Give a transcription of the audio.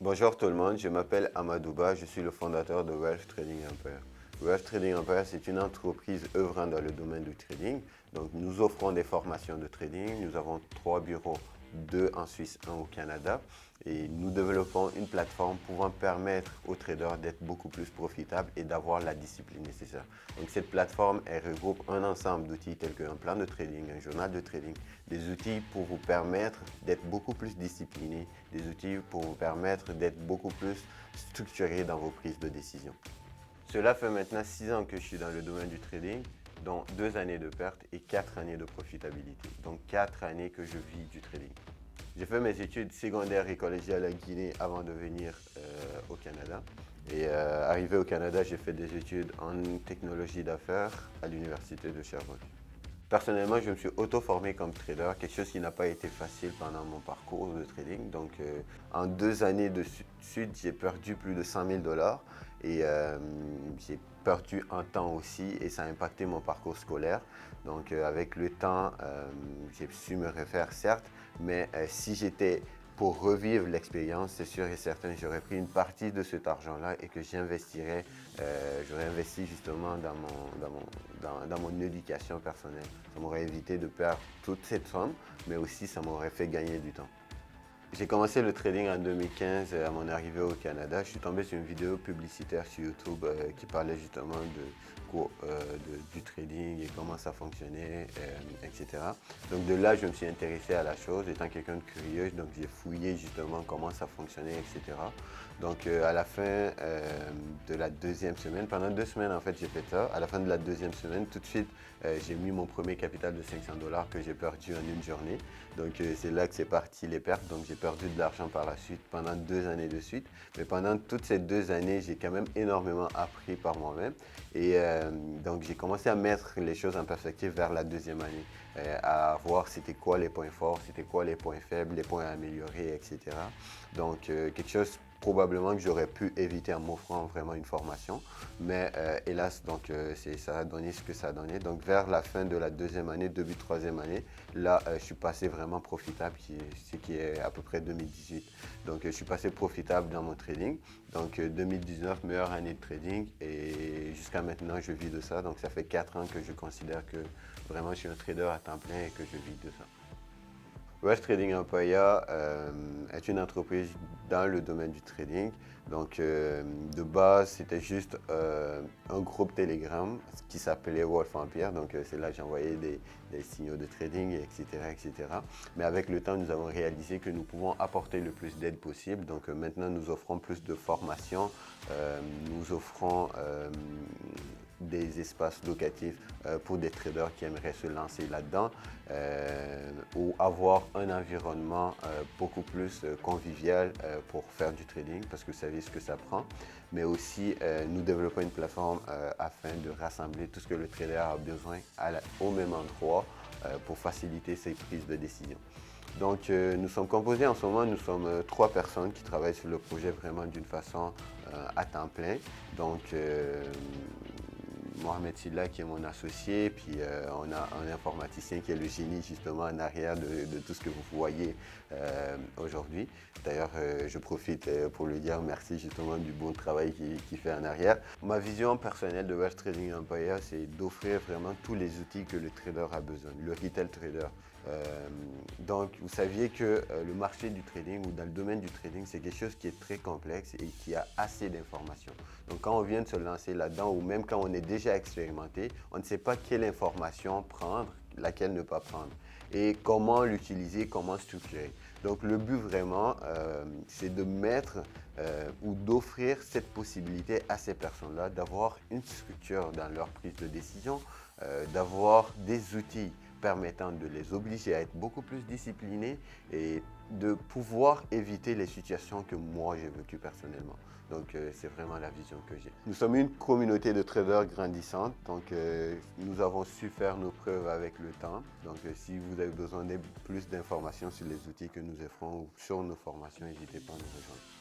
Bonjour tout le monde, je m'appelle Amadouba, je suis le fondateur de Wealth Trading Empire. Wealth Trading Empire, c'est une entreprise œuvrant dans le domaine du trading. Donc, nous offrons des formations de trading. Nous avons 3 bureaux, 2 en Suisse, 1 au Canada. Et nous développons une plateforme pouvant permettre aux traders d'être beaucoup plus profitables et d'avoir la discipline nécessaire. Donc, cette plateforme, elle regroupe un ensemble d'outils tels qu'un plan de trading, un journal de trading, des outils pour vous permettre d'être beaucoup plus discipliné, des outils pour vous permettre d'être beaucoup plus structuré dans vos prises de décision. Cela fait maintenant 6 ans que je suis dans le domaine du trading, dont 2 années de perte et 4 années de profitabilité. Donc 4 années que je vis du trading. J'ai fait mes études secondaires et collégiales à Guinée avant de venir au Canada. Et arrivé au Canada, j'ai fait des études en technologie d'affaires à l'université de Sherbrooke. Personnellement, je me suis auto-formé comme trader, quelque chose qui n'a pas été facile pendant mon parcours de trading. Donc, en 2 années de suite, j'ai perdu plus de 100 000 dollars et j'ai perdu en temps aussi et ça a impacté mon parcours scolaire. Donc, avec le temps, j'ai su me refaire, certes, mais si j'étais pour revivre l'expérience, c'est sûr et certain, j'aurais pris une partie de cet argent-là et que j'investirais, j'aurais investi justement dans mon éducation personnelle. Ça m'aurait évité de perdre toute cette somme, mais aussi ça m'aurait fait gagner du temps. J'ai commencé le trading en 2015 à mon arrivée au Canada. Je suis tombé sur une vidéo publicitaire sur YouTube qui parlait justement du trading et comment ça fonctionnait, etc. Donc de là, je me suis intéressé à la chose, étant quelqu'un de curieux, donc j'ai fouillé justement comment ça fonctionnait, etc. Donc à la fin de la deuxième semaine, pendant 2 semaines en fait j'ai fait ça. À la fin de la deuxième semaine, tout de suite, j'ai mis mon premier capital de 500 dollars que j'ai perdu en une journée. Donc c'est là que c'est parti les pertes. Donc j'ai perdu de l'argent par la suite pendant 2 années de suite. Mais pendant toutes ces 2 années, j'ai quand même énormément appris par moi-même. Et donc j'ai commencé à mettre les choses en perspective vers la deuxième année, à voir c'était quoi les points forts, c'était quoi les points faibles, les points à améliorer, etc. Donc quelque chose probablement que j'aurais pu éviter en m'offrant vraiment une formation. Mais hélas, donc ça a donné ce que ça a donné. Donc vers la fin de la deuxième année, début de troisième année, là je suis passé vraiment profitable, ce qui est à peu près 2018. Donc je suis passé profitable dans mon trading. Donc 2019, meilleure année de trading et jusqu'à maintenant je vis de ça. Donc ça fait 4 ans que je considère que vraiment je suis un trader à temps plein et que je vis de ça. Wealth Trading Empire est une entreprise dans le domaine du trading. Donc, de base, c'était juste un groupe Telegram qui s'appelait Wolf Empire. Donc, c'est là que j'envoyais des signaux de trading, etc., etc. Mais avec le temps, nous avons réalisé que nous pouvons apporter le plus d'aide possible. Donc, maintenant, nous offrons plus de formations. Nous offrons des espaces locatifs pour des traders qui aimeraient se lancer là-dedans ou avoir un environnement beaucoup plus convivial pour faire du trading parce que vous savez ce que ça prend. Mais aussi, nous développons une plateforme afin de rassembler tout ce que le trader a besoin au même endroit pour faciliter ses prises de décision. Donc, nous sommes composés en ce moment, nous sommes 3 personnes qui travaillent sur le projet vraiment d'une façon à temps plein. Donc, Mohamed Silla qui est mon associé, puis on a un informaticien qui est le génie justement en arrière de tout ce que vous voyez aujourd'hui. D'ailleurs, je profite pour lui dire merci justement du bon travail qu'il fait en arrière. Ma vision personnelle de Wealth Trading Empire, c'est d'offrir vraiment tous les outils que le trader a besoin, le retail trader. Donc, vous saviez que le marché du trading ou dans le domaine du trading, c'est quelque chose qui est très complexe et qui a assez d'informations. Donc, quand on vient de se lancer là-dedans ou même quand on est déjà expérimenté, on ne sait pas quelle information prendre, laquelle ne pas prendre et comment l'utiliser, comment structurer. Donc, le but vraiment, c'est de mettre ou d'offrir cette possibilité à ces personnes-là d'avoir une structure dans leur prise de décision, d'avoir des outils permettant de les obliger à être beaucoup plus disciplinés et de pouvoir éviter les situations que moi j'ai vécues personnellement. Donc c'est vraiment la vision que j'ai. Nous sommes une communauté de traders grandissante, donc nous avons su faire nos preuves avec le temps. Donc si vous avez besoin de plus d'informations sur les outils que nous offrons ou sur nos formations, n'hésitez pas à nous rejoindre.